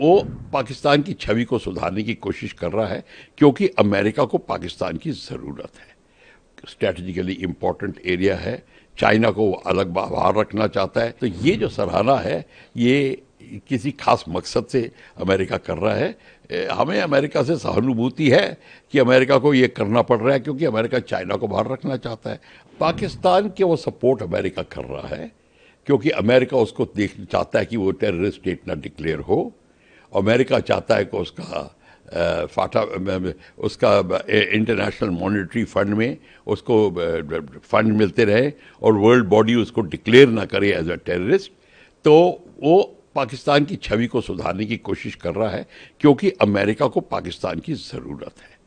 वो पाकिस्तान की छवि को सुधारने की कोशिश कर रहा है क्योंकि अमेरिका को पाकिस्तान की ज़रूरत है। स्ट्रैटेजिकली इम्पोर्टेंट एरिया है, चाइना को वो अलग बाहर रखना चाहता है। तो ये जो सराहना है ये किसी खास मकसद से अमेरिका कर रहा है। हमें अमेरिका से सहानुभूति है कि अमेरिका को ये करना पड़ रहा है क्योंकि अमेरिका चाइना को बाहर रखना चाहता है। पाकिस्तान के वो सपोर्ट अमेरिका कर रहा है क्योंकि अमेरिका उसको देख चाहता है कि वो टेररिस्ट स्टेट ना डिक्लेयर हो। अमेरिका चाहता है कि उसका इंटरनेशनल मॉनेटरी फंड में उसको फंड मिलते रहे और वर्ल्ड बॉडी उसको डिक्लेयर ना करे एज अ टेररिस्ट। तो वो पाकिस्तान की छवि को सुधारने की कोशिश कर रहा है क्योंकि अमेरिका को पाकिस्तान की ज़रूरत है।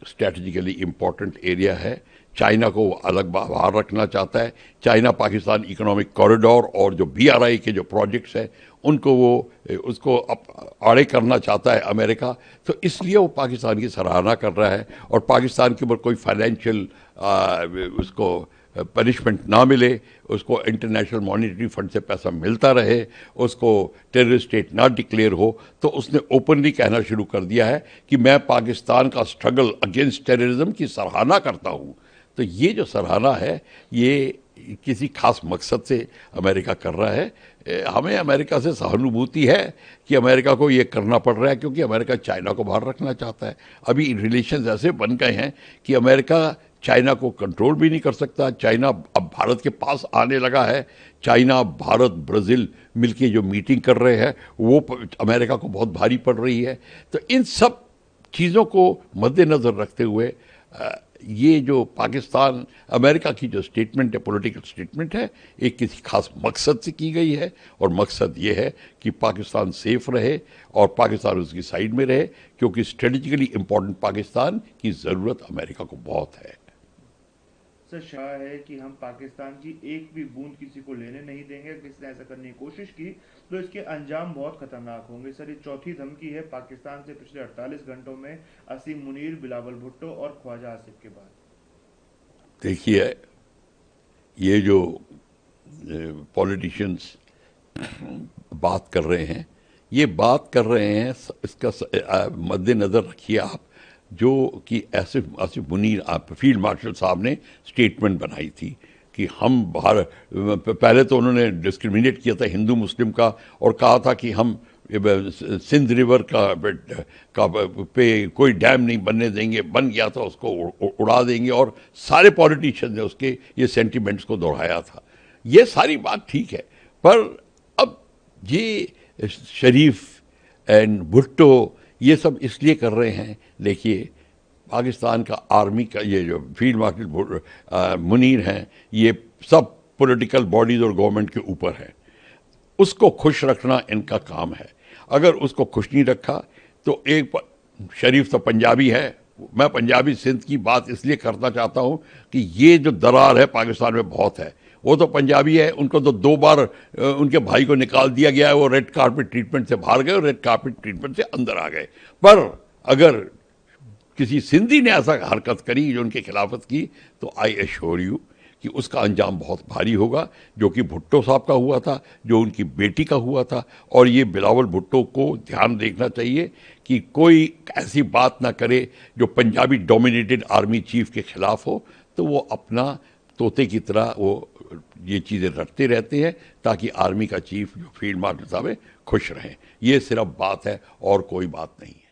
स्ट्रैटेजिकली इम्पोर्टेंट एरिया है, चाइना को अलग बाहर रखना चाहता है। चाइना पाकिस्तान इकोनॉमिक कॉरिडोर और जो BRI के जो प्रोजेक्ट्स हैं उनको वो उसको आड़े करना चाहता है अमेरिका। तो इसलिए वो पाकिस्तान की सराहना कर रहा है और पाकिस्तान के ऊपर कोई फाइनेंशियल उसको पनिशमेंट ना मिले, उसको इंटरनेशनल मॉनेटरी फंड से पैसा मिलता रहे, उसको टेररिस्ट स्टेट ना डिक्लेयर हो। तो उसने ओपनली कहना शुरू कर दिया है कि मैं पाकिस्तान का स्ट्रगल अगेंस्ट टेररिज्म की सराहना करता हूँ। तो ये जो सराहना है ये किसी खास मकसद से अमेरिका कर रहा है। हमें अमेरिका से सहानुभूति है कि अमेरिका को ये करना पड़ रहा है क्योंकि अमेरिका चाइना को बाहर रखना चाहता है। अभी रिलेशंस ऐसे बन गए हैं कि अमेरिका चाइना को कंट्रोल भी नहीं कर सकता। चाइना अब भारत के पास आने लगा है। चाइना, भारत, ब्राज़ील मिलके जो मीटिंग कर रहे हैं वो अमेरिका को बहुत भारी पड़ रही है। तो इन सब चीज़ों को मद्देनज़र रखते हुए ये जो पाकिस्तान अमेरिका की जो स्टेटमेंट है, पॉलिटिकल स्टेटमेंट है, एक किसी खास मकसद से की गई है और मकसद ये है कि पाकिस्तान सेफ रहे और पाकिस्तान उसकी साइड में रहे क्योंकि स्ट्रेटेजिकली इम्पोर्टेंट पाकिस्तान की ज़रूरत अमेरिका को बहुत है। सर, शाह है कि हम पाकिस्तान की एक भी बूंद किसी को लेने नहीं देंगे। किसी ने ऐसा करने की कोशिश की तो इसके अंजाम बहुत खतरनाक होंगे। सर, ये चौथी धमकी है पाकिस्तान से पिछले 48 घंटों में असीम मुनीर, बिलावल भुट्टो और ख्वाजा आसिफ के बाद। देखिए, ये जो पॉलिटिशियंस बात कर रहे हैं, ये बात कर रहे हैं, इसका मद्देनज़र रखिए आप, जो कि आसिफ आसिफ मुनीर आप फील्ड मार्शल साहब ने स्टेटमेंट बनाई थी कि हम भारत, पहले तो उन्होंने डिस्क्रिमिनेट किया था हिंदू मुस्लिम का और कहा था कि हम सिंध रिवर का पे कोई डैम नहीं बनने देंगे, बन गया था उसको उड़ा देंगे और सारे पॉलिटिशियन ने उसके ये सेंटिमेंट्स को दोहराया था। ये सारी बात ठीक है, पर अब ये शरीफ एंड भुट्टो ये सब इसलिए कर रहे हैं। देखिए, पाकिस्तान का आर्मी का ये जो फील्ड मार्शल मुनीर हैं, ये सब पॉलिटिकल बॉडीज़ और गवर्नमेंट के ऊपर है। उसको खुश रखना इनका काम है। अगर उसको खुश नहीं रखा तो शरीफ तो पंजाबी है, मैं पंजाबी सिंध की बात इसलिए करना चाहता हूँ कि ये जो दरार है पाकिस्तान में बहुत है। वो तो पंजाबी है, उनको तो 2 बार उनके भाई को निकाल दिया गया है, वो रेड कार्पेट ट्रीटमेंट से बाहर गए और रेड कार्पेट ट्रीटमेंट से अंदर आ गए। पर अगर किसी सिंधी ने ऐसा हरकत करी जो उनके खिलाफत की, तो आई एश्योर यू कि उसका अंजाम बहुत भारी होगा, जो कि भुट्टो साहब का हुआ था, जो उनकी बेटी का हुआ था। और ये बिलावल भुट्टो को ध्यान देखना चाहिए कि कोई ऐसी बात ना करे जो पंजाबी डोमिनेटेड आर्मी चीफ के खिलाफ हो। तो वो अपना तोते की तरह वो ये चीज़ें रटते रहते हैं ताकि आर्मी का चीफ जो फील्ड मार्शल साहब है खुश रहें। ये सिर्फ बात है और कोई बात नहीं है।